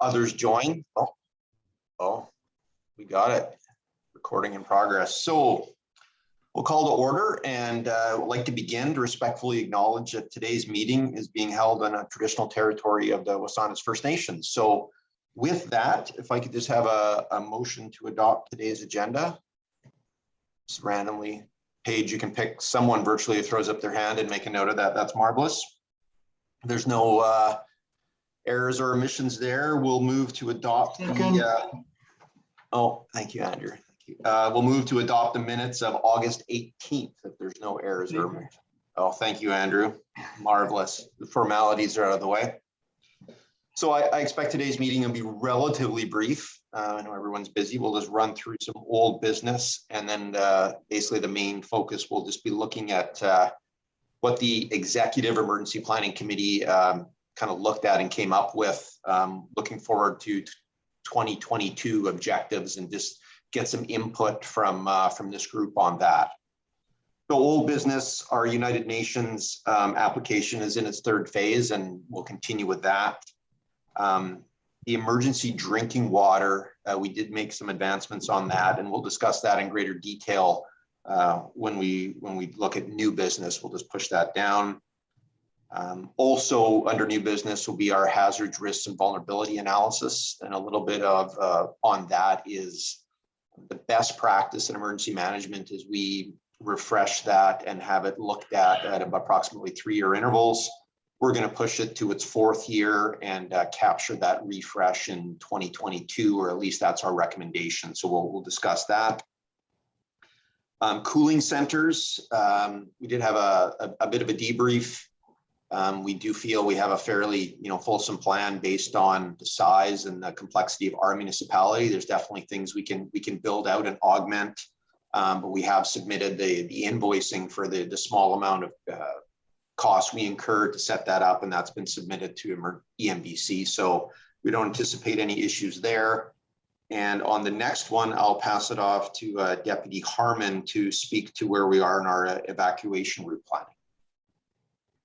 others join. Oh, we got it. Recording in progress. So we'll call to order, and would like to begin to respectfully acknowledge that today's meeting is being held on a traditional territory of the Wasandas First Nations. So with that, if I could just have a motion to adopt today's agenda. Just randomly, Paige, you can pick someone virtually who throws up their hand and make a note of that. That's marvelous. There's no errors or omissions there. We'll move to adopt the, oh, thank you, Andrew. Thank you. We'll move to adopt the minutes of August 18th if there's no errors or omissions. Oh, thank you, Andrew. Marvelous. The formalities are out of the way. So I expect today's meeting will be relatively brief. I know everyone's busy. We'll just run through some old business, and then basically the main focus will just be looking at what the Executive Emergency Planning Committee kind of looked at and came up with, looking forward to 2022 objectives, and just get some input from this group on that. So old business, our United Nations application is in its third phase, and we'll continue with that. The emergency drinking water, we did make some advancements on that, and we'll discuss that in greater detail when we look at new business. We'll just push that down. Also under new business will be our hazards, risks, and vulnerability analysis, and a little bit of on that is the best practice in emergency management is we refresh that and have it looked at approximately 3-year intervals. We're going to push it to its 4th year and capture that refresh in 2022, or at least that's our recommendation. So we'll discuss that. Cooling centers, we did have a bit of a debrief. We do feel we have a fairly fulsome plan based on the size and the complexity of our municipality. There's definitely things we can build out and augment, but we have submitted the invoicing for the small amount of costs we incurred to set that up, and that's been submitted to EMBC. So we don't anticipate any issues there. And on the next one, I'll pass it off to Deputy Harmon to speak to where we are in our evacuation route planning.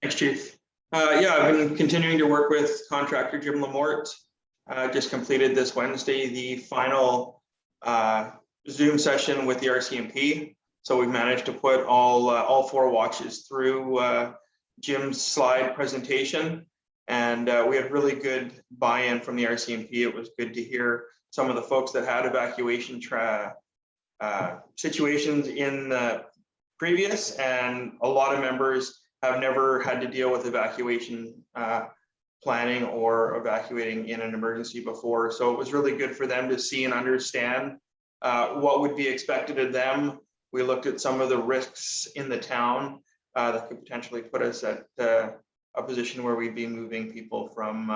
Thanks, Chief. Yeah, I've been continuing to work with contractor Jim Lamort. Just completed this Wednesday the final Zoom session with the RCMP. So we've managed to put all 4 watches through Jim's slide presentation, and we had really good buy-in from the RCMP. It was good to hear some of the folks that had evacuation situations in the previous, and a lot of members have never had to deal with evacuation planning or evacuating in an emergency before. So it was really good for them to see and understand what would be expected of them. We looked at some of the risks in the town that could potentially put us at a position where we'd be moving people from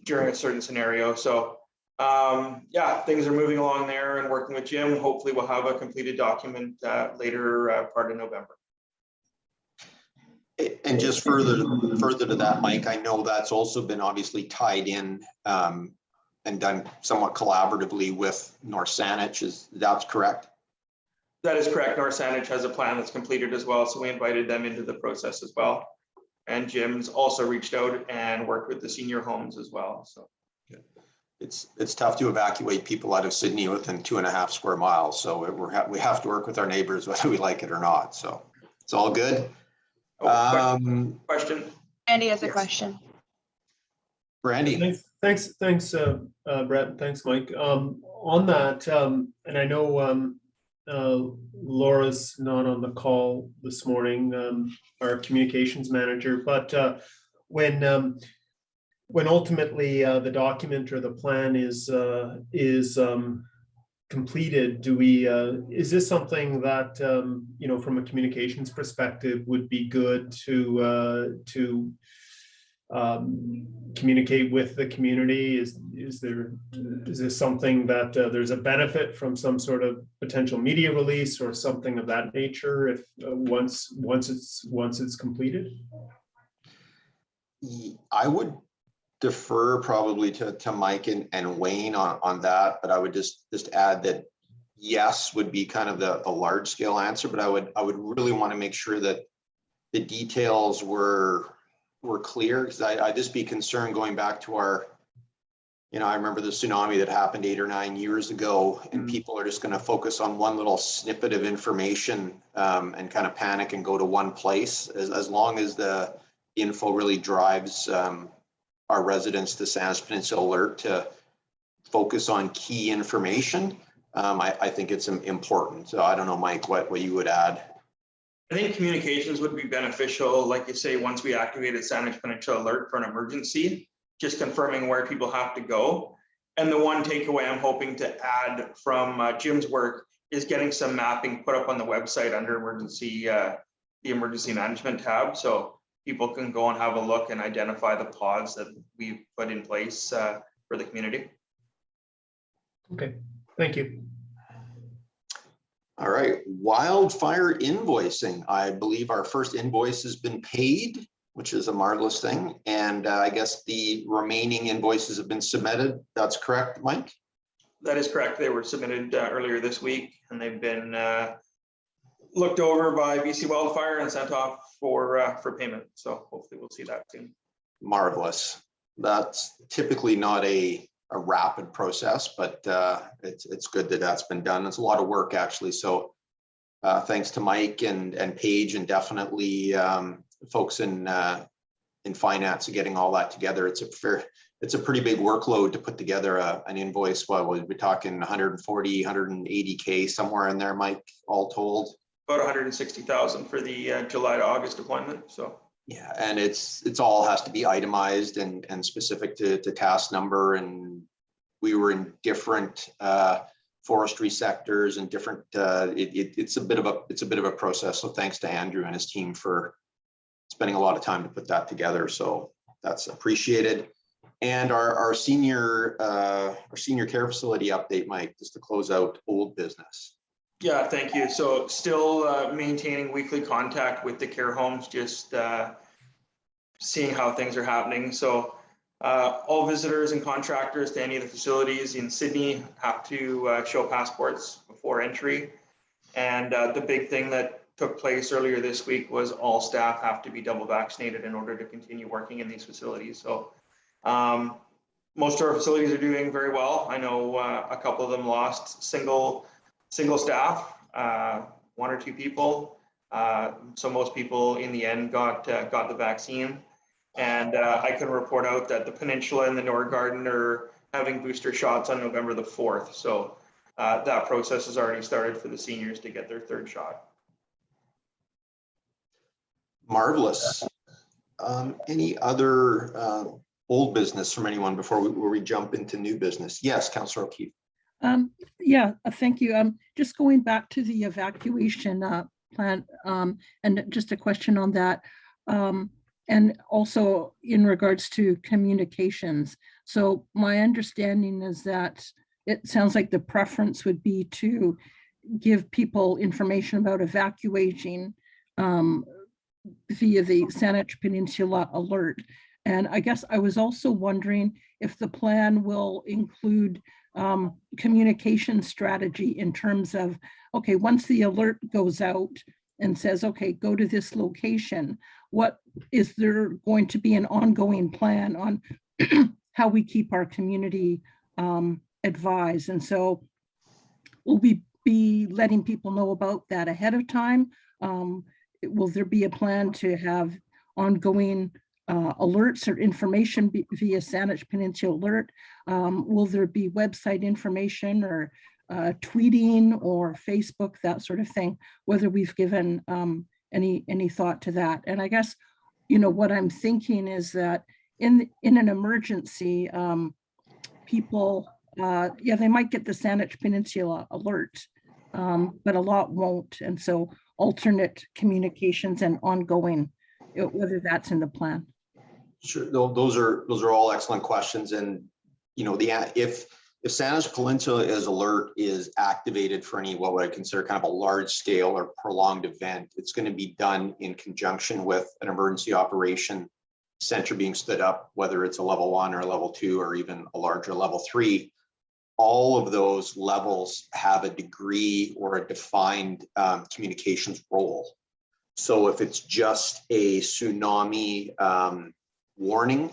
during a certain scenario. So yeah, things are moving along there, and working with Jim. Hopefully we'll have a completed document later part of November. And just further to that, Mike, I know that's also been obviously tied in and done somewhat collaboratively with North Saanich. That's correct? That is correct. North Saanich has a plan that's completed as well, so we invited them into the process as well. And Jim's also reached out and worked with the senior homes as well. So it's tough to evacuate people out of Sydney within 2.5 square miles. So we have to work with our neighbors whether we like it or not. So it's all good. Question. Andy has a question. Brandy. Thanks, Brett. Thanks, Mike. On that, and I know Laura's not on the call this morning, our communications manager, but when ultimately the document or the plan is completed, do we is this something that from a communications perspective would be good to communicate with the community? Is this something that there's a benefit from some sort of potential media release or something of that nature if once it's completed? I would defer probably to Mike and Wayne on that, but I would just add that yes would be kind of the large scale answer, but I would really want to make sure that the details were clear, because I'd just be concerned going back to our You know, I remember the tsunami that happened 8 or 9 years ago, and people are just going to focus on one little snippet of information and kind of panic and go to one place. As long as the info really drives our residents to Saanich Peninsula Alert to focus on key information, I think it's important. So I don't know, Mike, what you would add. I think communications would be beneficial, like you say, once we activated Saanich Peninsula Alert for an emergency, just confirming where people have to go. And the one takeaway I'm hoping to add from Jim's work is getting some mapping put up on the website under emergency, the emergency management tab. So people can go and have a look and identify the pods that we've put in place for the community. Okay, thank you. All right, wildfire invoicing. I believe our first invoice has been paid, which is a marvelous thing. And I guess the remaining invoices have been submitted. That's correct, Mike? That is correct. They were submitted earlier this week, and they've been looked over by BC Wildfire and sent off for payment. So hopefully we'll see that soon. Marvelous. That's typically not a rapid process, but it's good that that's been done. It's a lot of work, actually. So thanks to Mike and Paige, and definitely folks in finance and getting all that together. It's a pretty big workload to put together an invoice. What we'll be talking 140, 180K somewhere in there, Mike, all told. About 160,000 for the July to August deployment. So yeah, and it's all has to be itemized and specific to task number. And we were in different forestry sectors and different. It's a bit of a process. So thanks to Andrew and his team for spending a lot of time to put that together. So that's appreciated. And our senior care facility update, Mike, just to close out old business. yeah, thank you. So still maintaining weekly contact with the care homes, just seeing how things are happening. So all visitors and contractors to any of the facilities in Sydney have to show passports before entry. And the big thing that took place earlier this week was all staff have to be double vaccinated in order to continue working in these facilities. So most of our facilities are doing very well. I know a couple of them lost single staff, 1 or 2 people. So most people in the end got the vaccine. And I can report out that the Peninsula and the Nordgarden are having booster shots on November the 4th. So that process has already started for the seniors to get their 3rd shot. Marvelous. Any other old business from anyone before we jump into new business? Yes, Councillor O'Keefe. Yeah, thank you. Just going back to the evacuation plan, and just a question on that. And also in regards to communications. So my understanding is that it sounds like the preference would be to give people information about evacuating via the Saanich Peninsula Alert. And I guess I was also wondering if the plan will include communication strategy in terms of, okay, once the alert goes out and says, okay, go to this location, what is there going to be an ongoing plan on how we keep our community advised? And so will we be letting people know about that ahead of time? Will there be a plan to have ongoing alerts or information via Saanich Peninsula Alert? Will there be website information or tweeting or Facebook, that sort of thing, whether we've given any thought to that? And I guess, you know, what I'm thinking is that in an emergency, people, yeah, they might get the Saanich Peninsula Alert, but a lot won't. And so alternate communications and ongoing, whether that's in the plan. Sure, those are all excellent questions. And you know, if Saanich Peninsula Alert is activated for any what would I consider kind of a large scale or prolonged event, it's going to be done in conjunction with an emergency operation center being stood up, whether it's a level 1 or a level 2 or even a larger level 3. All of those levels have a degree or a defined communications role. So if it's just a tsunami warning,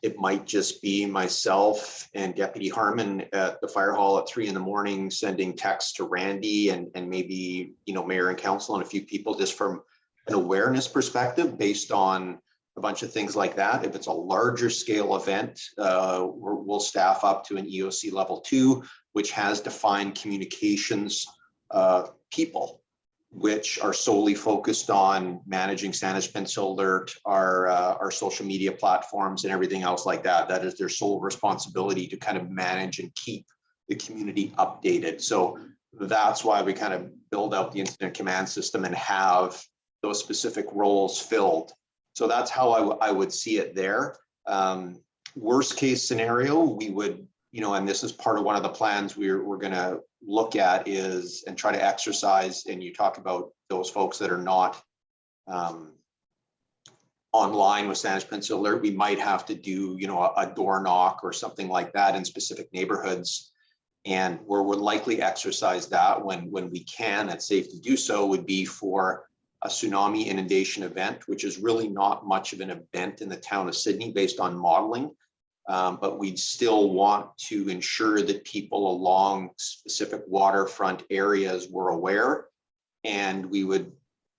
It might just be myself and Deputy Harmon at the fire hall at 3 a.m. sending texts to Randy and maybe, mayor and council and a few people, just from an awareness perspective based on a bunch of things like that. If it's a larger scale event, we'll staff up to an EOC level 2, which has defined communications people, which are solely focused on managing Saanich Peninsula Alert, our social media platforms and everything else like that. That is their sole responsibility, to kind of manage and keep the community updated. So that's why we kind of build out the incident command system and have those specific roles filled. So that's how I would see it there. Worst case scenario, we would, and this is part of one of the plans we're going to look at is, and try to exercise, and you talk about those folks that are not online with Saanich Peninsula Alert, we might have to do, a door knock or something like that in specific neighborhoods. And where we'll likely exercise that when we can, it's safe to do so, would be for a tsunami inundation event, which is really not much of an event in the town of Sydney based on modeling. But we'd still want to ensure that people along specific waterfront areas were aware. And we're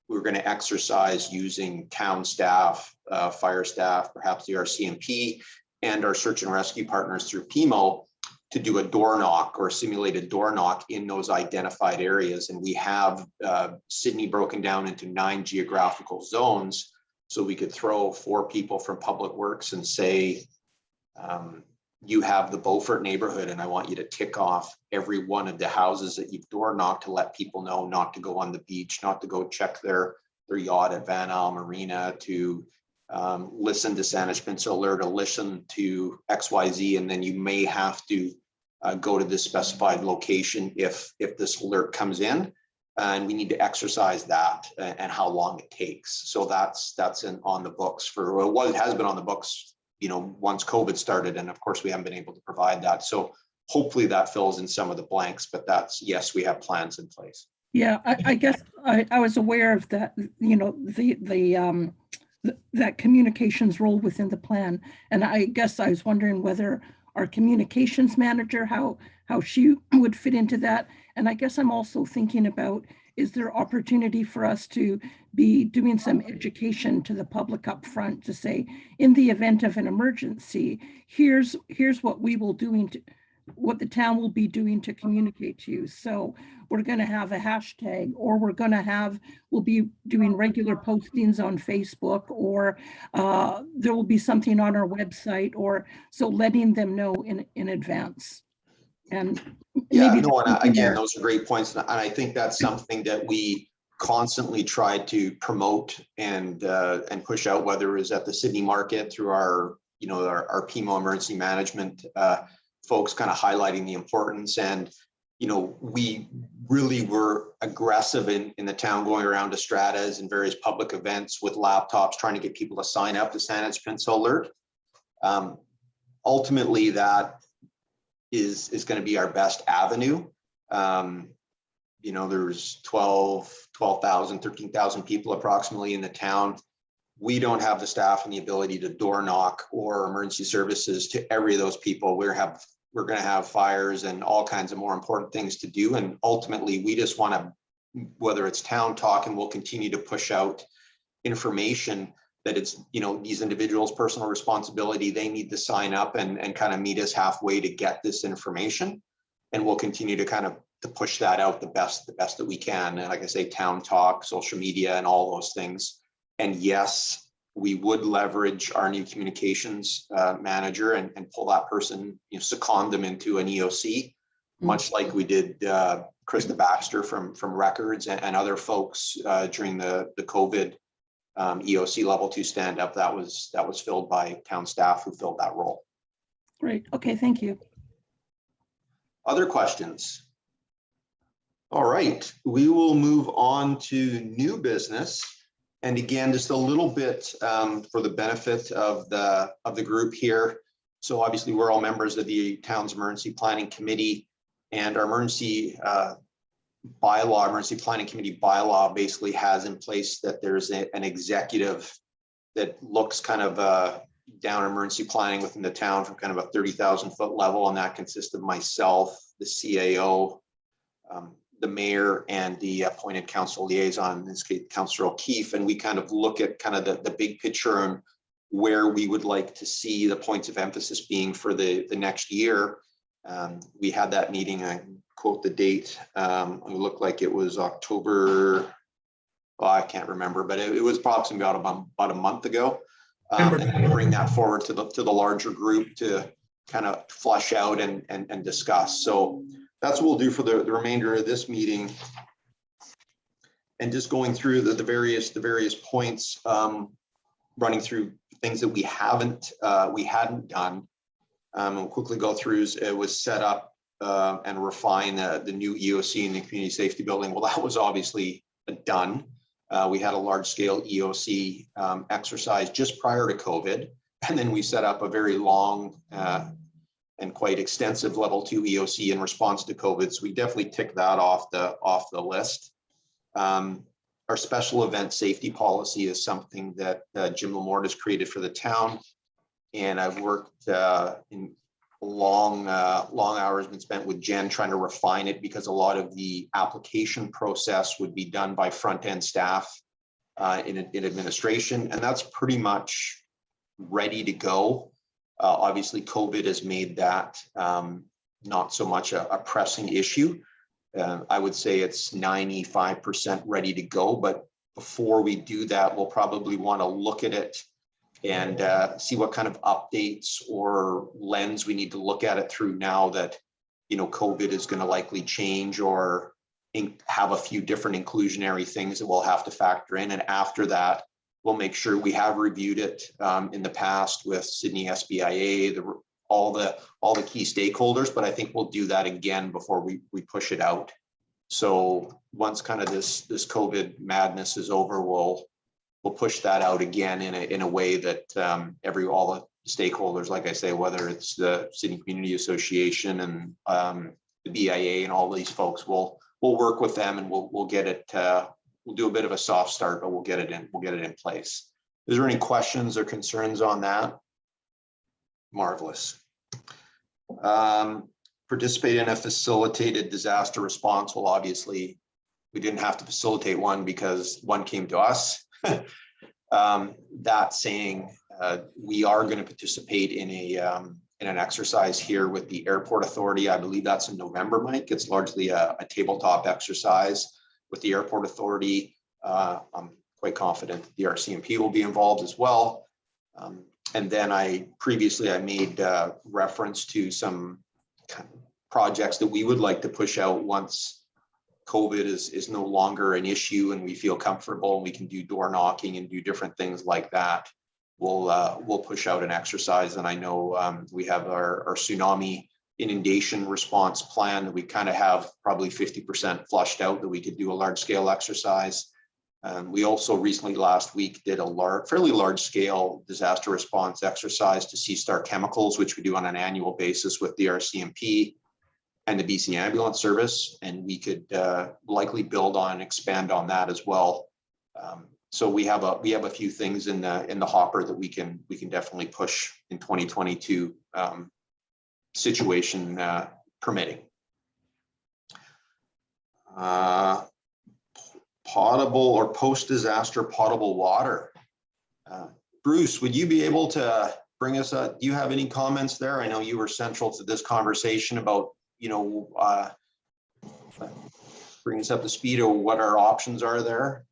going to exercise using town staff, fire staff, perhaps the RCMP, and our search and rescue partners through PMO to do a door knock or a simulated door knock in those identified areas. And we have Sydney broken down into 9 geographical zones. So we could throw 4 people from Public Works and say, you have the Beaufort neighborhood, and I want you to tick off every one of the houses that you've door knocked to let people know not to go on the beach, not to go check their yacht at Van Isle Marina, to listen to Saanich Peninsula Alert, to listen to XYZ, and then you may have to go to this specified location if this alert comes in, and we need to exercise that and how long it takes. So that's on the books for, well, it has been on the books, once COVID started, and of course we haven't been able to provide that. So hopefully that fills in some of the blanks, but yes, we have plans in place. Yeah, I guess I was aware of that, that communications role within the plan. And I guess I was wondering whether our communications manager, how she would fit into that. And I guess I'm also thinking about, is there opportunity for us to be doing some education to the public up front to say, in the event of an emergency, here's what we will what the town will be doing to communicate to you. So we're going to have a hashtag, or we'll be doing regular postings on Facebook, or there will be something on our website, or so letting them know in advance. And again, those are great points. And I think that's something that we constantly try to promote and push out, whether it's at the Sydney market through our PMO emergency management folks, kind of highlighting the importance. And, we really were aggressive in the town, going around to stratas and various public events with laptops, trying to get people to sign up to Saanich Peninsula Alert. Ultimately, that is going to be our best avenue. There's 12,000, 13,000 people approximately in the town. We don't have the staff and the ability to door knock or emergency services to every of those people. We're going to have fires and all kinds of more important things to do. And ultimately, we just want to, whether it's town talk, and we'll continue to push out information that it's, these individuals' personal responsibility. They need to sign up and kind of meet us halfway to get this information. And we'll continue to kind of to push that out the best that we can. And like I say, town talk, social media, and all those things. And yes, we would leverage our new communications manager and pull that person, second them into an EOC, much like we did Krista Baxter from Records and other folks during the COVID EOC level 2 stand up. That was filled by town staff who filled that role. Great. Okay, thank you. Other questions? All right, we will move on to new business. And again, just a little bit for the benefit of the group here. So obviously we're all members of the town's emergency planning committee, and our emergency planning committee bylaw basically has in place that there's an executive that looks kind of down emergency planning within the town from kind of a 30,000 foot level, and that consists of myself, the CAO, the mayor, and the appointed council liaison, in this case, Councillor O'Keefe, and we kind of look at kind of the big picture and where we would like to see the points of emphasis being for the next year. We had that meeting, I quote the date, it looked like it was October, well, I can't remember, but it was approximately about a month ago. And bring that forward to the larger group to kind of flush out and discuss. So that's what we'll do for the remainder of this meeting. And just going through the various points, running through things that we hadn't done. We'll quickly go through. It was set up and refine the new EOC in the community safety building. Well, that was obviously done. We had a large scale EOC exercise just prior to COVID. And then we set up a very long and quite extensive level 2 EOC in response to COVID. So we definitely ticked that off the list. Our special event safety policy is something that Jim Lamort has created for the town. And I've worked in long hours been spent with Jen trying to refine it, because a lot of the application process would be done by front end staff in administration, and that's pretty much ready to go. Obviously, COVID has made that not so much a pressing issue. I would say it's 95% ready to go, but before we do that, we'll probably want to look at it and see what kind of updates or lens we need to look at it through now that, you know, COVID is going to likely change or have a few different inclusionary things that we'll have to factor in. And after that, we'll make sure we have reviewed it in the past with Sydney SBIA, all the key stakeholders, but I think we'll do that again before we push it out. So once kind of this COVID madness is over, we'll push that out again in a way that all the stakeholders, like I say, whether it's the Sydney Community Association and the BIA and all these folks, we'll work with them and we'll get it. We'll do a bit of a soft start, but we'll get it in place. Is there any questions or concerns on that? Marvelous. Participate in a facilitated disaster response. Well, obviously, we didn't have to facilitate one because one came to us. That saying, we are going to participate in an exercise here with the Airport Authority. I believe that's in November, Mike. It's largely a tabletop exercise with the Airport Authority. I'm quite confident the RCMP will be involved as well. And then I made reference to some kind of projects that we would like to push out once COVID is no longer an issue and we feel comfortable and we can do door knocking and do different things like that. We'll push out an exercise. And I know we have our tsunami inundation response plan that we kind of have probably 50% flushed out that we could do a large scale exercise. We also recently last week did a fairly large scale disaster response exercise to C-Star Chemicals, which we do on an annual basis with the RCMP and the BC Ambulance Service, and we could likely build on and expand on that as well. So we have a few things in the hopper that we can definitely push in 2022, situation permitting. Potable or post-disaster potable water. Bruce, would you be able to bring us do you have any comments there? I know you were central to this conversation about, bring us up to speed of what our options are there.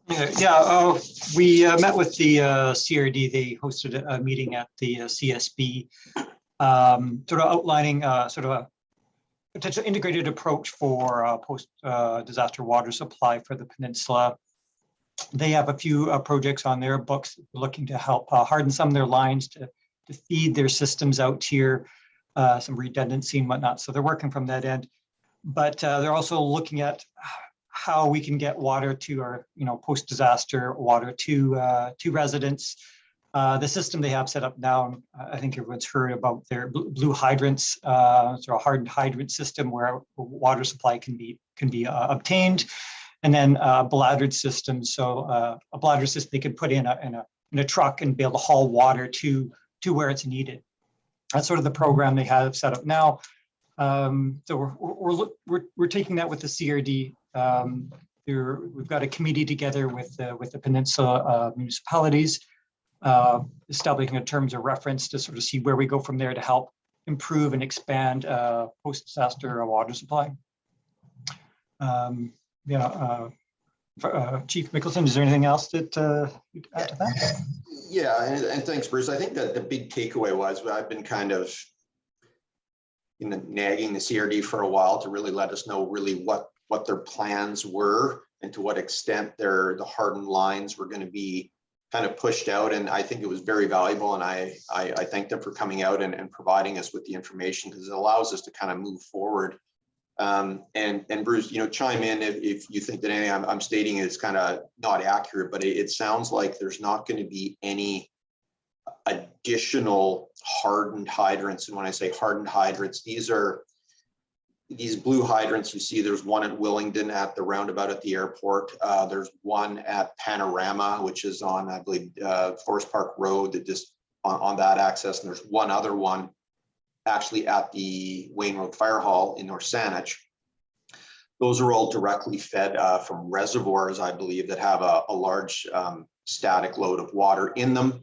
Yeah, we met with the CRD. They hosted a meeting at the CSB, sort of outlining sort of a potential integrated approach for post-disaster water supply for the peninsula. They have a few projects on their books looking to help harden some of their lines to feed their systems out here, some redundancy and whatnot. So they're working from that end, but they're also looking at how we can get water to our, post-disaster water to residents. The system they have set up now, I think everyone's heard about their blue hydrants, sort of hardened hydrant system where water supply can be obtained, and then bladdered systems. So a bladder system they could put in a in a truck and be able to haul water to where it's needed. That's sort of the program they have set up now. So we're taking that with the CRD. We've got a committee together with the Peninsula municipalities, establishing in terms of reference to sort of see where we go from there to help improve and expand post-disaster water supply. Chief Mickelson, is there anything else that you'd add to that? Yeah, and thanks, Bruce. I think that the big takeaway was I've been kind of nagging the CRD for a while to really let us know really what their plans were and to what extent the hardened lines were going to be kind of pushed out. And I think it was very valuable. And I thank them for coming out and providing us with the information, because it allows us to kind of move forward. And Bruce, chime in if you think that anything I'm stating is kind of not accurate, but it sounds like there's not going to be any additional hardened hydrants. And when I say hardened hydrants, these blue hydrants you see. There's one at Willingdon at the roundabout at the airport. There's one at Panorama, which is on, I believe, Forest Park Road, that just on that access. And there's one other one actually at the Wayne Road Fire Hall in North Saanich. Those are all directly fed from reservoirs, I believe, that have a large static load of water in them,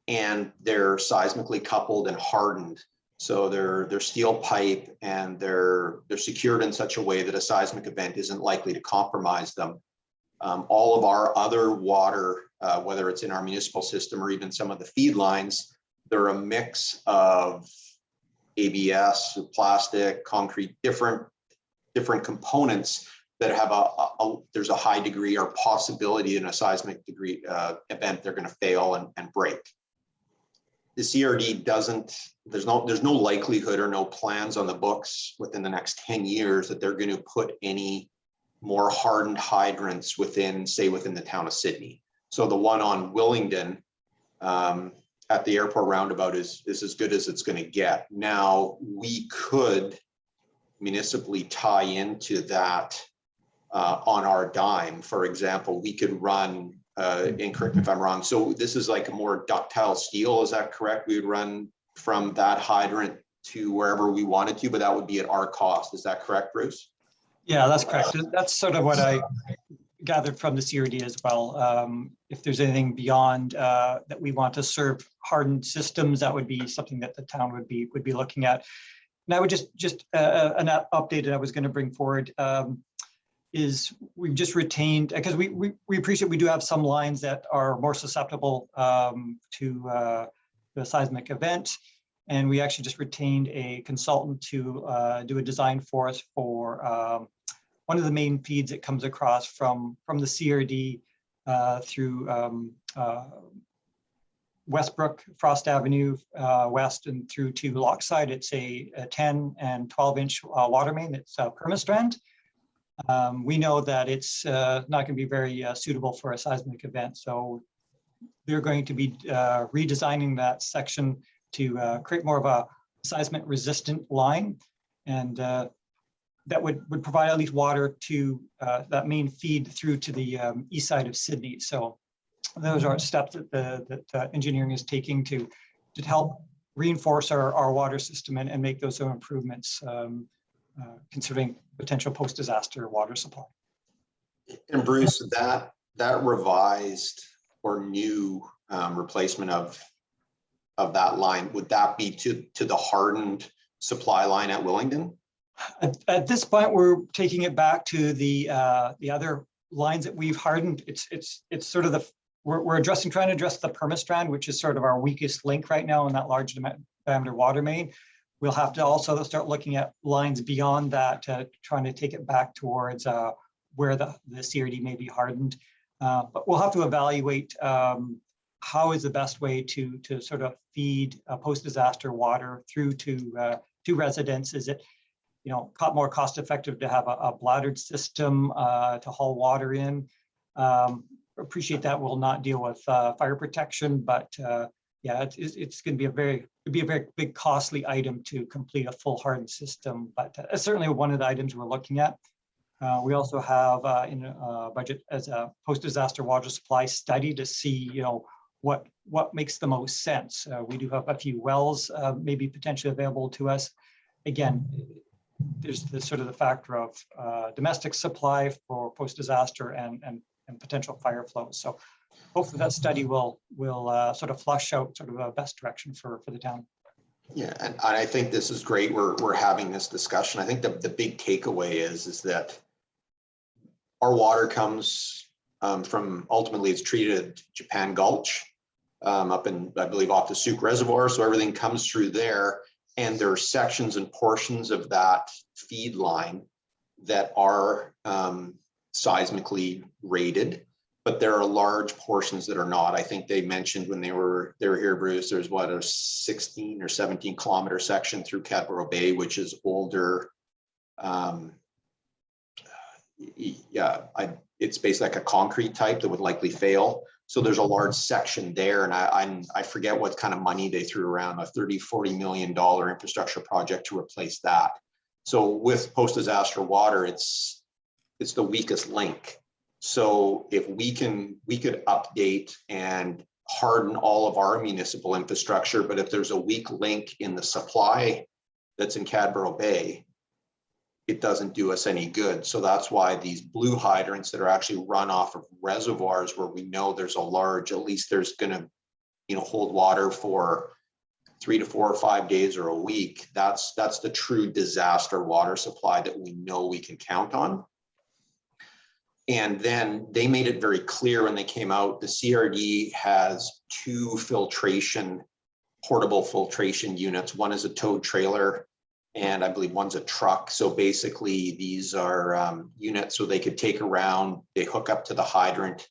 and they're seismically coupled and hardened. So they're steel pipe, and they're secured in such a way that a seismic event isn't likely to compromise them. All of our other water, whether it's in our municipal system or even some of the feed lines, they're a mix of ABS, plastic, concrete, different components that have there's a high degree or possibility in a seismic degree event they're going to fail and break. The CRD doesn't, there's no likelihood or no plans on the books within the next 10 years that they're going to put any more hardened hydrants within the town of Sydney. So the one on Willingdon at the airport roundabout is as good as it's going to get. Now, we could municipally tie into that on our dime. For example, we could run, and correct me if I'm wrong, so this is like a more ductile steel, is that correct? We would run from that hydrant to wherever we wanted to, but that would be at our cost. Is that correct, Bruce? Yeah, that's correct. That's sort of what I gathered from the CRD as well. If there's anything beyond that we want to serve hardened systems, that would be something that the town would be looking at. And I would just an update that I was going to bring forward is we've just retained, because we appreciate we do have some lines that are more susceptible to the seismic event. And we actually just retained a consultant to do a design for us for one of the main feeds that comes across from the CRD through Westbrook, Frost Avenue West, and through to Lochside. It's a 10 and 12-inch water main. It's Permastrand. We know that it's not going to be very suitable for a seismic event. So they're going to be redesigning that section to create more of a seismic resistant line. And that would provide at least water to that main feed through to the east side of Sydney. So those are steps that engineering is taking to help reinforce our water system and make those improvements, considering potential post-disaster water supply. And Bruce, that revised or new replacement of that line, would that be to the hardened supply line at Willingdon? At this point, we're taking it back to the other lines that we've hardened. It's sort of we're trying to address the Permastrand, which is sort of our weakest link right now in that large diameter water main. We'll have to also start looking at lines beyond that, trying to take it back towards where the CRD may be hardened. But we'll have to evaluate how is the best way to sort of feed post-disaster water through to residents. Is it more cost effective to have a bladdered system to haul water in? Appreciate that will not deal with fire protection, but yeah, it's going to be a very big costly item to complete a full hardened system. But it's certainly one of the items we're looking at. We also have in budget as a post-disaster water supply study to see what makes the most sense. We do have a few wells maybe potentially available to us. Again, there's the sort of the factor of domestic supply for post-disaster and potential fire flows. So hopefully that study will sort of flush out sort of a best direction for the town. Yeah, and I think this is great. We're having this discussion. I think the big takeaway is that our water comes from, ultimately it's treated at Japan Gulch up in, I believe, off the Souk Reservoir. So everything comes through there, and there are sections and portions of that feed line that are seismically rated, but there are large portions that are not. I think they mentioned when they were here, Bruce, there's what, a 16 or 17 kilometer section through Cadboro Bay, which is older. It's basically like a concrete type that would likely fail. So there's a large section there, and I forget what kind of money they threw around, a $30-40 million infrastructure project to replace that. So with post-disaster water, it's the weakest link. So if we could update and harden all of our municipal infrastructure, but if there's a weak link in the supply that's in Cadboro Bay, it doesn't do us any good. So that's why these blue hydrants that are actually run off of reservoirs where we know there's a large, at least there's going to, hold water for 3 to 4 or 5 days or a week. That's the true disaster water supply that we know we can count on. And then they made it very clear when they came out, the CRD has 2 portable filtration units. One is a towed trailer, and I believe one's a truck. So basically these are units so they could take around, they hook up to the hydrant,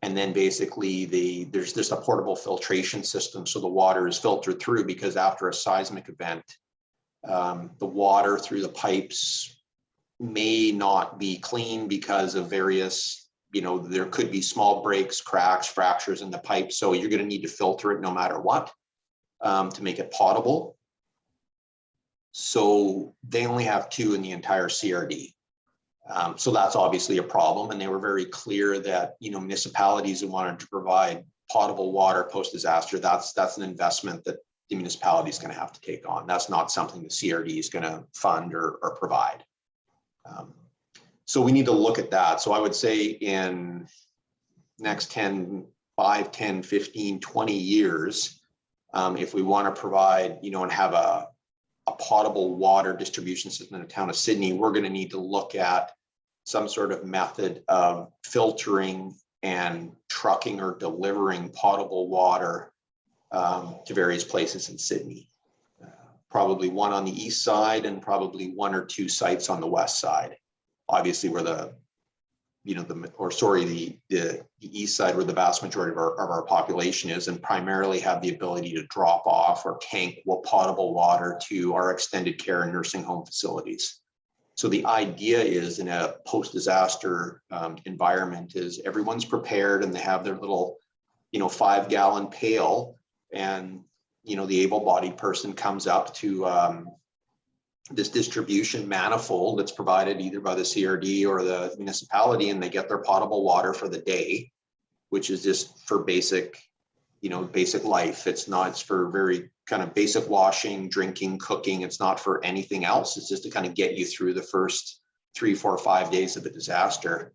and then basically there's just a portable filtration system. So the water is filtered through, because after a seismic event, the water through the pipes may not be clean because of various, there could be small breaks, cracks, fractures in the pipe. So you're going to need to filter it no matter what to make it potable. So they only have 2 in the entire CRD. So that's obviously a problem. And they were very clear that, municipalities that wanted to provide potable water post-disaster, that's an investment that the municipality is going to have to take on. That's not something the CRD is going to fund or provide. So we need to look at that. So I would say in next 5, 10, 15, 20 years, if we want to provide, and have a potable water distribution system in the town of Sydney, we're going to need to look at some sort of method of filtering and trucking or delivering potable water to various places in Sydney. Probably one on the east side and probably 1 or 2 sites on the west side. Obviously, where the east side, where the vast majority of our population is, and primarily have the ability to drop off or tank potable water to our extended care and nursing home facilities. So the idea is, in a post-disaster environment, is everyone's prepared and they have their little, 5-gallon pail, and the able-bodied person comes up to this distribution manifold that's provided either by the CRD or the municipality, and they get their potable water for the day, which is just for basic life. It's for very kind of basic washing, drinking, cooking. It's not for anything else. It's just to kind of get you through the first 3, 4, 5 days of a disaster.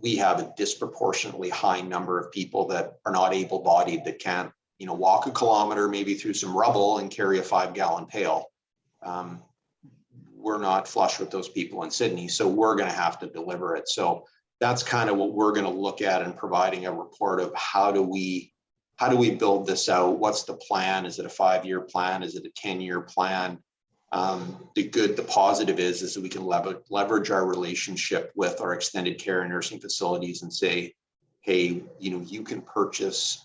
We have a disproportionately high number of people that are not able-bodied, that can't, walk a kilometer maybe through some rubble and carry a 5-gallon pail. We're not flush with those people in Sydney, so we're going to have to deliver it. So that's kind of what we're going to look at in providing a report of how do we build this out? What's the plan? Is it a 5-year plan? Is it a 10-year plan? The positive is that we can leverage our relationship with our extended care and nursing facilities and say, hey, you can purchase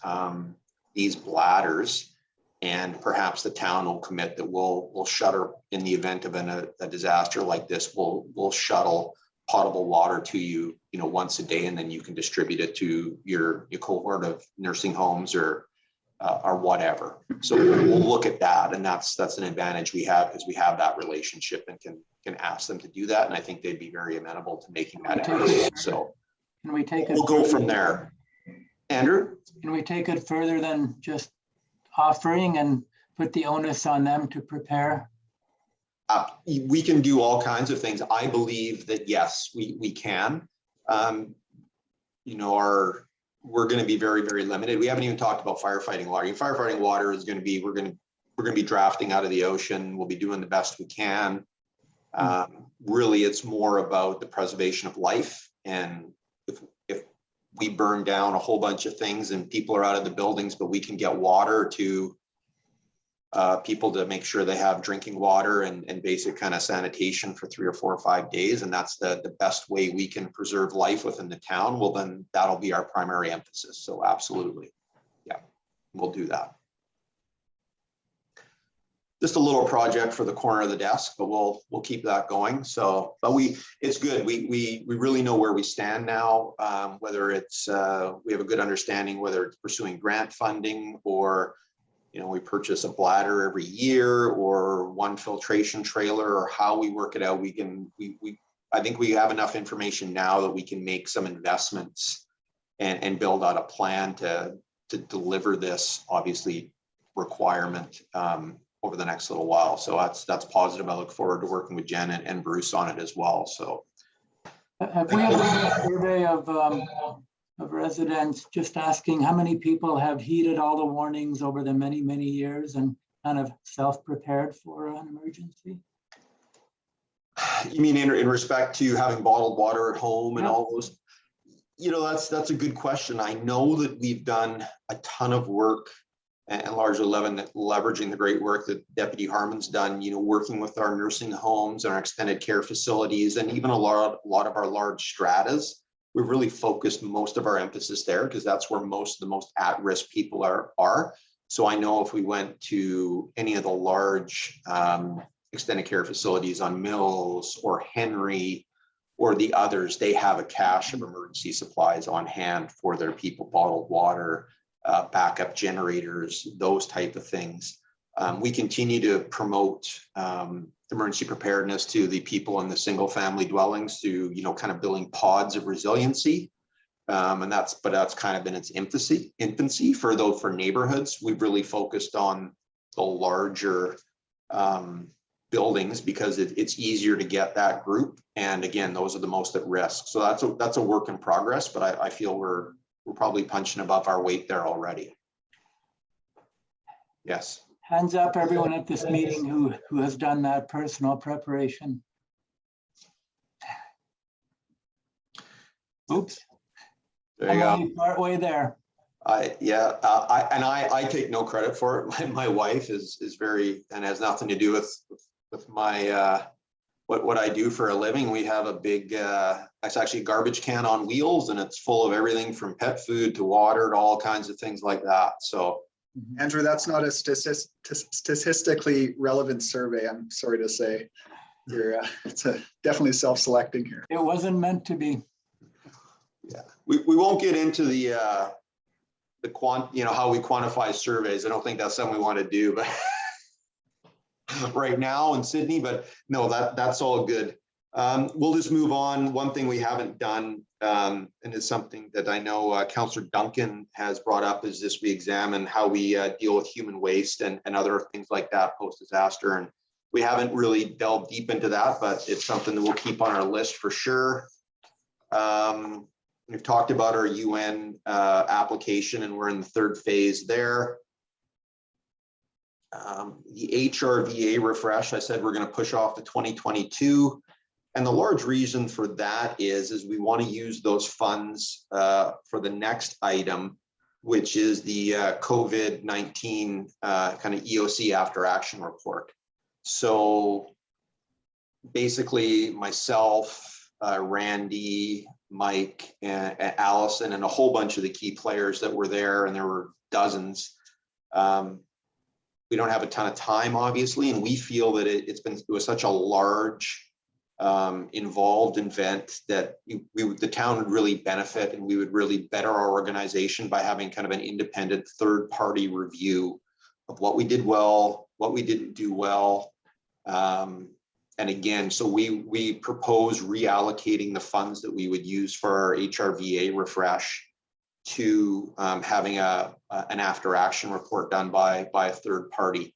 these bladders, and perhaps the town will commit that we'll shuttle, in the event of a disaster like this, we'll shuttle potable water to you, once a day, and then you can distribute it to your cohort of nursing homes or whatever. So we'll look at that, and that's an advantage we have, because we have that relationship and can ask them to do that, and I think they'd be very amenable to making that happen. So can we take we'll go from there. Andrew? Can we take it further than just offering and put the onus on them to prepare? We can do all kinds of things. I believe that yes, we can. You know, we're going to be very, very limited. We haven't even talked about firefighting water. Firefighting water is going to be, we're going to be drafting out of the ocean. We'll be doing the best we can. Really, it's more about the preservation of life. And if we burn down a whole bunch of things and people are out of the buildings, but we can get water to people to make sure they have drinking water and basic kind of sanitation for 3 or 4 or 5 days. And that's the best way we can preserve life within the town. Well, then that'll be our primary emphasis. So absolutely. Yeah, we'll do that. Just a little project for the corner of the desk, but we'll keep that going. So, but it's good. We really know where we stand now, whether it's, we have a good understanding, whether it's pursuing grant funding or, you know, we purchase a bladder every year or one filtration trailer, or how we work it out. I think we have enough information now that we can make some investments and build out a plan to deliver this obviously requirement over the next little while. So that's positive. I look forward to working with Jen and Bruce on it as well. So Have we ever done a survey of residents, just asking how many people have heeded all the warnings over the many, many years and kind of self-prepared for an emergency? You mean in respect to having bottled water at home and all those? You know, that's a good question. I know that we've done a ton of work and largely leveraging the great work that Deputy Harmon's done, you know, working with our nursing homes and our extended care facilities, and even a lot of our large stratas. We've really focused most of our emphasis there because that's where most of the most at-risk people are. So I know if we went to any of the large extended care facilities on Mills or Henry or the others, they have a cache of emergency supplies on hand for their people, bottled water, backup generators, those type of things. We continue to promote emergency preparedness to the people in the single family dwellings through, you know, kind of building pods of resiliency. And that's kind of been its infancy for neighborhoods. We've really focused on the larger buildings because it's easier to get that group. And again, those are the most at risk. So that's a work in progress, but I feel we're probably punching above our weight there already. Yes. Hands up, everyone at this meeting who has done that personal preparation. Oops. There you go. Partway there. I take no credit for it. My wife is very, and has nothing to do with my what I do for a living. We have a big, it's actually a garbage can on wheels, and it's full of everything from pet food to water to all kinds of things like that. So, Andrew, that's not a statistically relevant survey, I'm sorry to say. It's definitely self-selecting here. It wasn't meant to be. Yeah, we won't get into the how we quantify surveys. I don't think that's something we want to do, but right now in Sydney, but no, that's all good. We'll just move on. One thing we haven't done, and it's something that I know Councillor Duncan has brought up, is this: we examine how we deal with human waste and other things like that post-disaster. And we haven't really delved deep into that, but it's something that we'll keep on our list for sure. We've talked about our UN application, and we're in the 3rd phase there. The HRVA refresh, I said we're going to push off to 2022. And the large reason for that is we want to use those funds for the next item, which is the COVID-19 kind of EOC after action report. So basically myself, Randy, Mike, and Allison, and a whole bunch of the key players that were there, and there were dozens. We don't have a ton of time, obviously, and we feel that it was such a large involved event that the town would really benefit, and we would really better our organization by having kind of an independent 3rd-party review of what we did well, what we didn't do well. And again, so we propose reallocating the funds that we would use for our HRVA refresh to having an after action report done by a third party.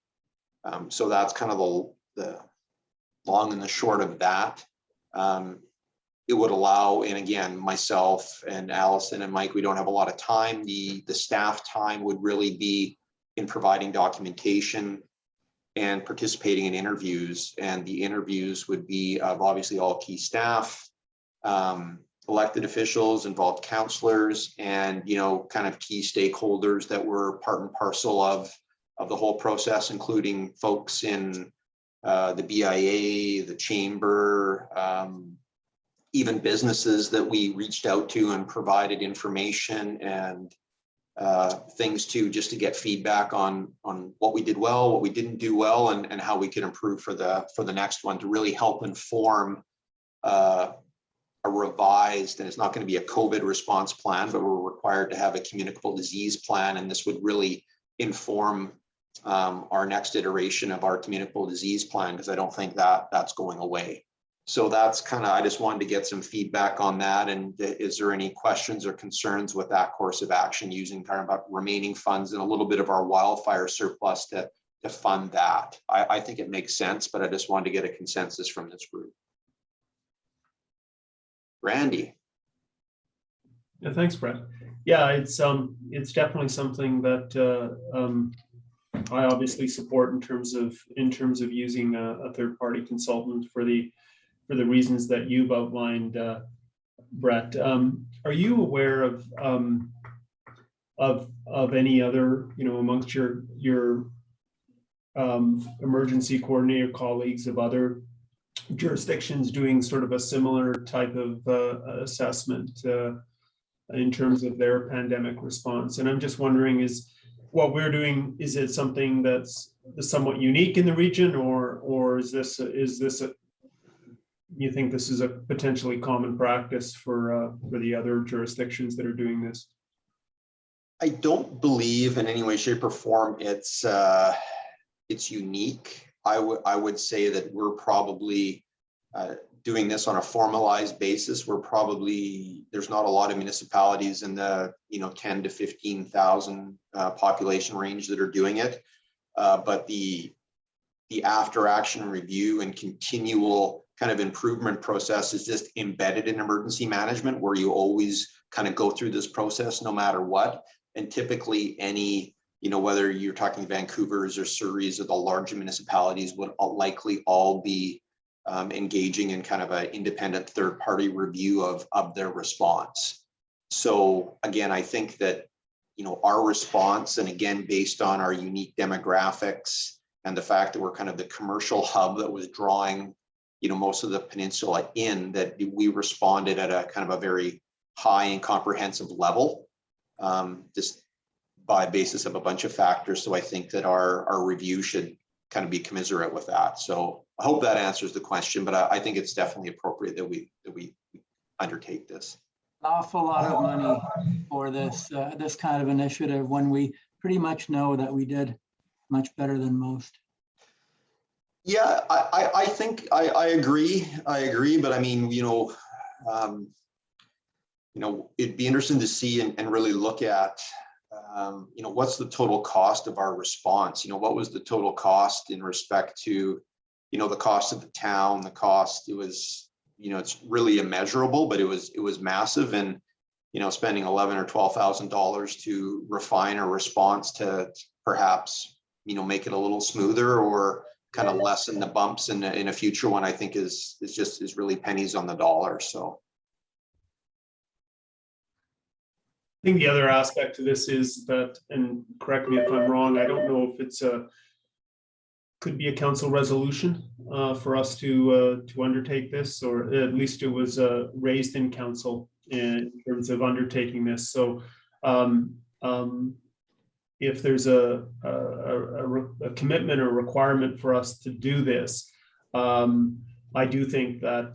So that's kind of the long and the short of that. It would allow, and again, myself and Allison and Mike, we don't have a lot of time. The staff time would really be in providing documentation and participating in interviews. And the interviews would be of obviously all key staff, elected officials, involved counselors, and kind of key stakeholders that were part and parcel of the whole process, including folks in the BIA, the chamber, even businesses that we reached out to and provided information and things to, just to get feedback on what we did well, what we didn't do well, and how we could improve for the next one, to really help inform a revised, and it's not going to be a COVID response plan, but we're required to have a communicable disease plan, and this would really inform our next iteration of our communicable disease plan, because I don't think that's going away. So that's kind of, I just wanted to get some feedback on that. And is there any questions or concerns with that course of action, using kind of about remaining funds and a little bit of our wildfire surplus to fund that? I think it makes sense, but I just wanted to get a consensus from this group. Randy. Yeah, thanks, Brett. Yeah, it's definitely something that I obviously support in terms of using a third-party consultant for the reasons that you've outlined, Brett. Are you aware of any other, amongst your emergency coordinator colleagues of other jurisdictions doing sort of a similar type of assessment in terms of their pandemic response? And I'm just wondering, is what we're doing, is it something that's somewhat unique in the region, or is this you think this is a potentially common practice for the other jurisdictions that are doing this? I don't believe in any way, shape, or form it's unique. I would say that we're probably doing this on a formalized basis. There's not a lot of municipalities in the 10 to 15,000 population range that are doing it, but the after action review and continual kind of improvement process is just embedded in emergency management, where you always kind of go through this process no matter what. And typically any, whether you're talking Vancouver's or Surrey's or the larger municipalities, would likely all be engaging in kind of an independent third-party review of their response. So again, I think that, our response, and again, based on our unique demographics and the fact that we're kind of the commercial hub that was drawing most of the peninsula in, that we responded at a kind of a very high and comprehensive level, just by basis of a bunch of factors. So I think that our review should kind of be commensurate with that. So I hope that answers the question, but I think it's definitely appropriate that we undertake this. An awful lot of money for this kind of initiative, when we pretty much know that we did much better than most. Yeah, I think I agree. But I mean, it'd be interesting to see and really look at, what's the total cost of our response? What was the total cost in respect to, the cost of the town, the cost? It was, it's really immeasurable, but it was massive. And, spending $11,000 or $12,000 to refine a response to perhaps, make it a little smoother or kind of lessen the bumps in a future one, I think is really pennies on the dollar. So I think the other aspect to this is that, and correct me if I'm wrong, I don't know if it's could be a council resolution for us to undertake this, or at least it was raised in council in terms of undertaking this. So if there's a commitment or requirement for us to do this, I do think that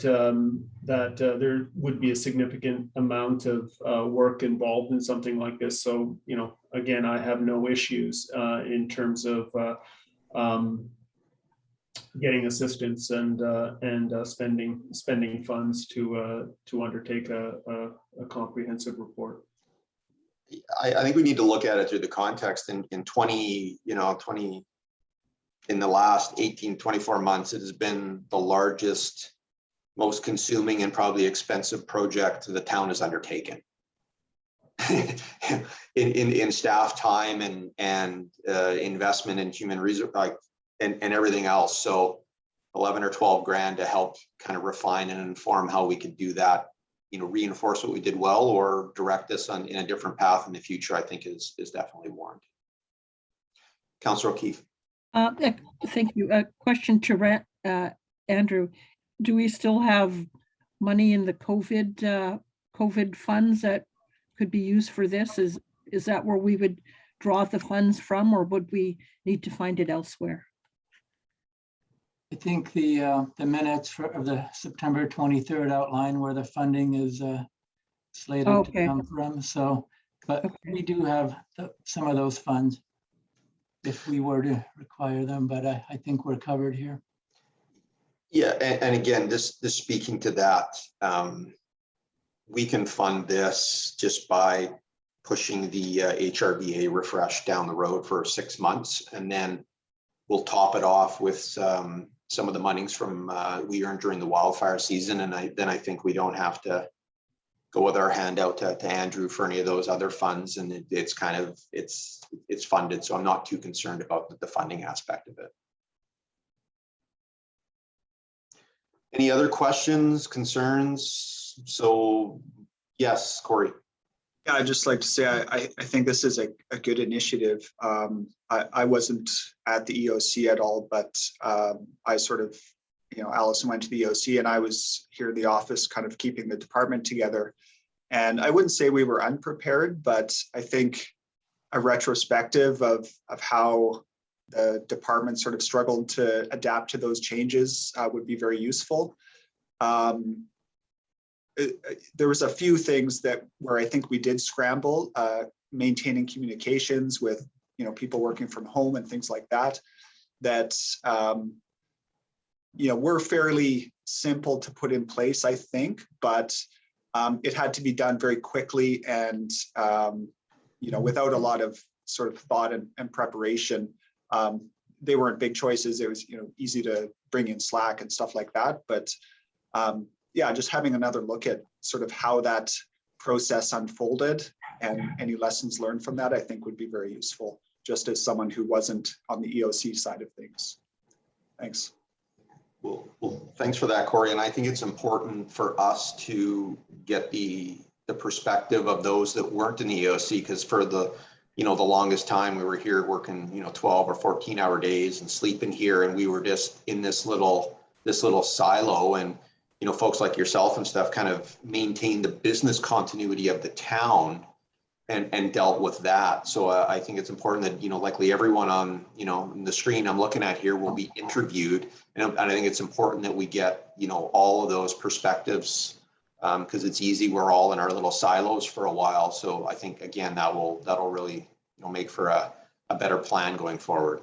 there would be a significant amount of work involved in something like this. So, again, I have no issues in terms of getting assistance and spending funds to undertake a comprehensive report. I think we need to look at it through the context in 20, in the last 18, 24 months, it has been the largest, most consuming and probably expensive project the town has undertaken. in staff time and investment in human resource, and everything else. So 11 or 12 grand to help kind of refine and inform how we could do that, reinforce what we did well or direct us in a different path in the future, I think is definitely warranted. Councillor O'Keefe. Thank you. A question to Andrew. Do we still have money in the COVID funds that could be used for this? Is that where we would draw the funds from, or would we need to find it elsewhere? I think the minutes of the September 23rd outline where the funding is slated to come from. So, but we do have some of those funds if we were to require them, but I think we're covered here. Yeah, and again, this speaking to that, we can fund this just by pushing the HRBA refresh down the road for 6 months, and then we'll top it off with some of the monies from we earned during the wildfire season, and then I think we don't have to go with our hand out to Andrew for any of those other funds, and it's funded, so I'm not too concerned about the funding aspect of it. Any other questions, concerns? So yes, Corey. Yeah, I'd just like to say I think this is a good initiative. I wasn't at the EOC at all, but I sort of, Allison went to the EOC and I was here in the office kind of keeping the department together. And I wouldn't say we were unprepared, but I think a retrospective of how the department sort of struggled to adapt to those changes would be very useful. There was a few things where I think we did scramble, maintaining communications with people working from home and things like that were fairly simple to put in place, I think, but it had to be done very quickly and without a lot of sort of thought and preparation. They weren't big choices. It was easy to bring in Slack and stuff like that, but yeah, just having another look at sort of how that process unfolded and any lessons learned from that, I think would be very useful, just as someone who wasn't on the EOC side of things. Thanks. Well, thanks for that, Corey. And I think it's important for us to get the perspective of those that weren't in the EOC, because for the longest time we were here working 12 or 14-hour days and sleeping here, and we were just in this little silo, and folks like yourself and stuff kind of maintained the business continuity of the town and dealt with that. So I think it's important that likely everyone on in the screen I'm looking at here will be interviewed, and I think it's important that we get all of those perspectives, because it's easy, we're all in our little silos for a while. So I think again that'll really make for a better plan going forward.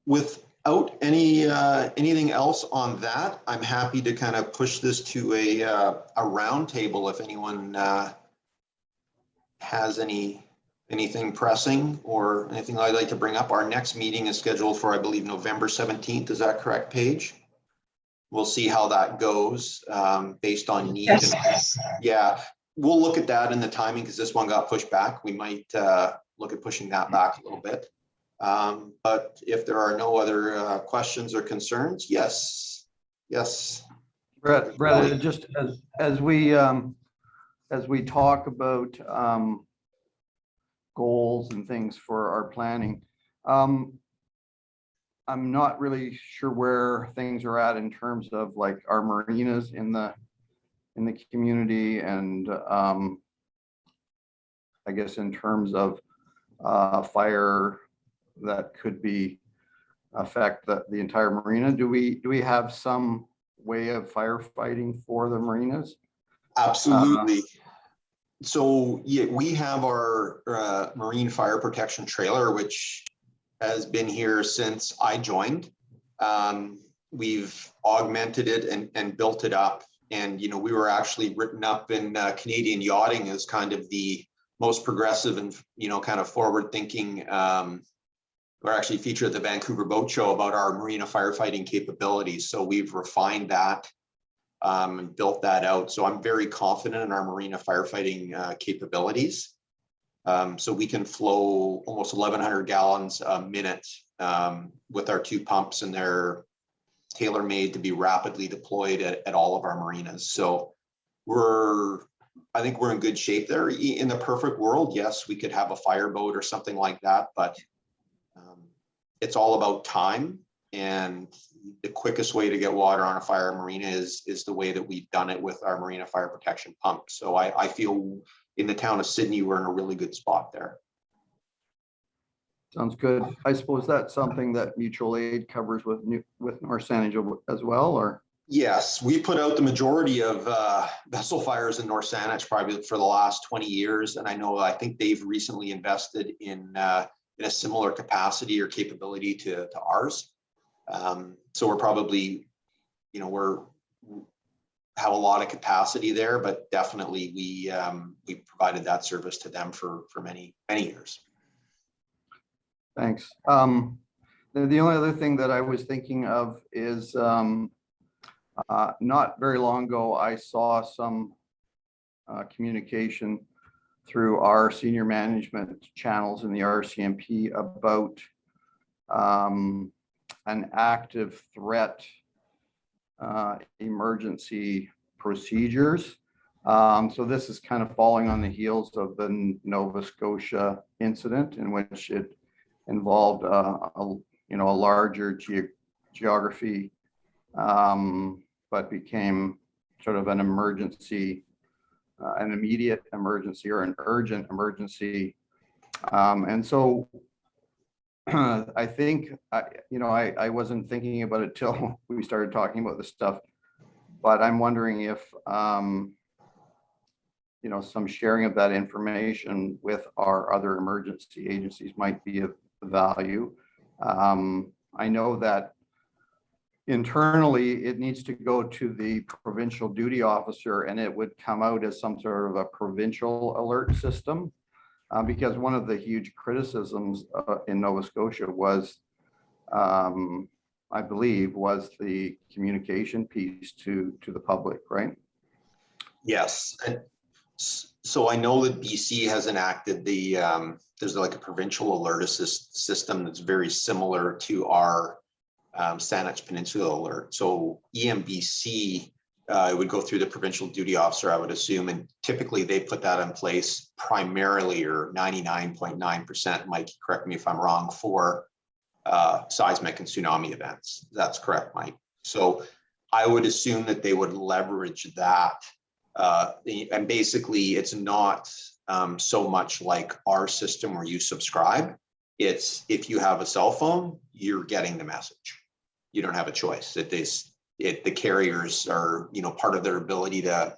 Without anything else on that, I'm happy to kind of push this to a round table if anyone has anything pressing or anything I'd like to bring up. Our next meeting is scheduled for, I believe, November 17th. Is that correct, Paige? We'll see how that goes based on need. Yes. Yeah, we'll look at that in the timing, because this one got pushed back. We might look at pushing that back a little bit. But if there are no other questions or concerns, yes. Brett, just as we talk about goals and things for our planning, I'm not really sure where things are at in terms of like our marinas in the community, and I guess in terms of fire that could affect the entire marina. Do we have some way of firefighting for the marinas? Absolutely. So yeah, we have our marine fire protection trailer, which has been here since I joined. We've augmented it and built it up And, you know, we were actually written up in Canadian Yachting as kind of the most progressive and, you know, kind of forward thinking. We're actually featured at the Vancouver Boat Show about our marina firefighting capabilities. So we've refined that and built that out. So I'm very confident in our marina firefighting capabilities. So we can flow almost 1,100 gallons a minute with our 2 pumps, and they're tailor-made to be rapidly deployed at all of our marinas. So I think we're in good shape there. In the perfect world, yes, we could have a fireboat or something like that, but it's all about time, and the quickest way to get water on a fire marina is the way that we've done it with our marina fire protection pump. So I feel in the town of Sydney, we're in a really good spot there. Sounds good. I suppose that's something that mutual aid covers with North Saanich as well, or? Yes, we put out the majority of vessel fires in North Saanich probably for the last 20 years. And I think they've recently invested in a similar capacity or capability to ours. So we're probably, you know, have a lot of capacity there, but definitely we provided that service to them for many years. Thanks. The only other thing that I was thinking of is not very long ago, I saw some communication through our senior management channels in the RCMP about an active threat emergency procedures. So this is kind of falling on the heels of the Nova Scotia incident, in which it involved a larger geography, but became sort of an emergency, an immediate emergency or an urgent emergency. And so I think, I wasn't thinking about it till we started talking about this stuff, but I'm wondering if, some sharing of that information with our other emergency agencies might be of value. I know that internally, it needs to go to the provincial duty officer, and it would come out as some sort of a provincial alert system. Because one of the huge criticisms in Nova Scotia was, I believe, was the communication piece to the public, right? Yes. So I know that BC has enacted there's like a provincial alert system that's very similar to our Saanich Peninsula alert. So EMBC, it would go through the provincial duty officer, I would assume, and typically they put that in place primarily, or 99.9%, Mike, correct me if I'm wrong, for seismic and tsunami events. That's correct, Mike. So I would assume that they would leverage that. And basically it's not so much like our system where you subscribe. It's if you have a cell phone, you're getting the message. You don't have a choice. The carriers are, part of their ability to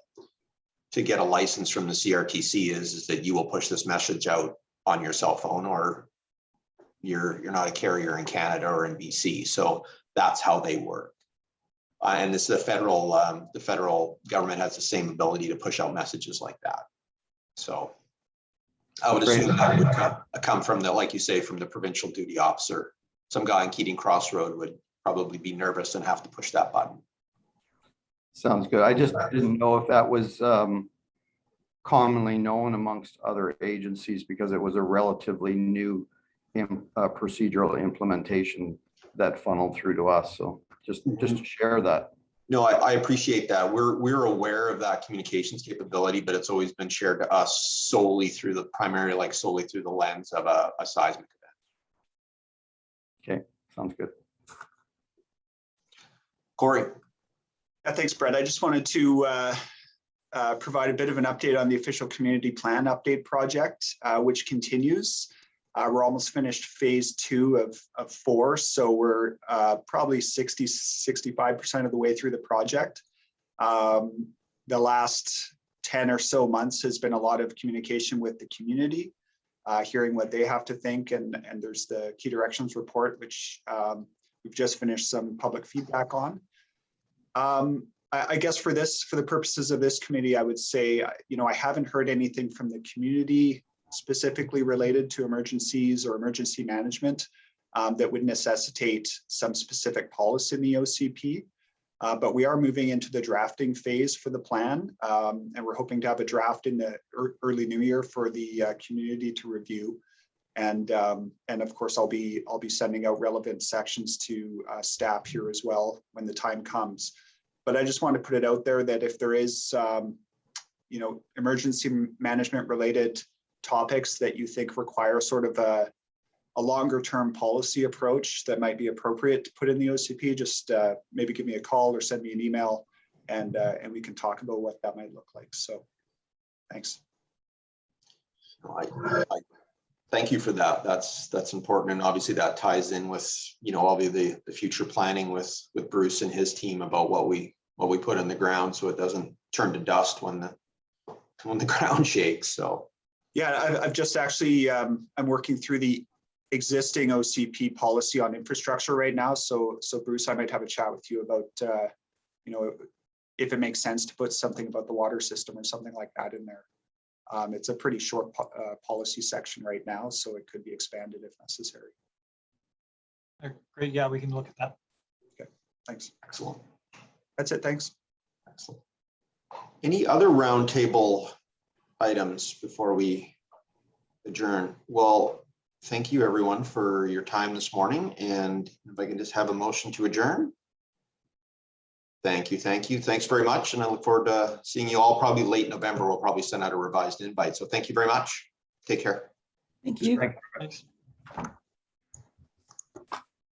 get a license from the CRTC is that you will push this message out on your cell phone, or you're not a carrier in Canada or in BC. So that's how they work. And this is the federal government has the same ability to push out messages like that. So I would assume that would come from like you say, from the provincial duty officer. Some guy in Keating Crossroad would probably be nervous and have to push that button. Sounds good. I just didn't know if that was commonly known amongst other agencies, because it was a relatively new procedural implementation that funneled through to us. So just to share that. No, I appreciate that. We're aware of that communications capability, but it's always been shared to us solely through the lens of a seismic event. Okay, sounds good. Corey. Yeah, thanks, Brett. I just wanted to provide a bit of an update on the official community plan update project, which continues. We're almost finished phase 2 of 4. So we're probably 65% of the way through the project. The last 10 or so months has been a lot of communication with the community, hearing what they have to think. And there's the key directions report, which we've just finished some public feedback on. I guess for the purposes of this committee, I would say, I haven't heard anything from the community specifically related to emergencies or emergency management that would necessitate some specific policy in the OCP. But we are moving into the drafting phase for the plan, and we're hoping to have a draft in the early new year for the community to review. And of course, I'll be sending out relevant sections to staff here as well when the time comes. But I just want to put it out there that if there is, emergency management related topics that you think require sort of a longer term policy approach that might be appropriate to put in the OCP, just maybe give me a call or send me an email, and we can talk about what that might look like. So thanks. I thank you for that. That's important, and obviously that ties in with obviously the future planning with Bruce and his team about what we put in the ground, so it doesn't turn to dust when the ground shakes. So yeah, I've just actually I'm working through the existing OCP policy on infrastructure right now. So Bruce, I might have a chat with you about if it makes sense to put something about the water system or something like that in there. It's a pretty short policy section right now, so it could be expanded if necessary. Great, yeah, we can look at that. Okay, thanks. excellent. That's it, thanks. Excellent. Any other roundtable items before we adjourn? Well, thank you everyone for your time this morning, and if I can just have a motion to adjourn. Thank you. Thanks very much, and I look forward to seeing you all probably late November. We'll probably send out a revised invite. So thank you very much. Take care. Thank you. Thanks.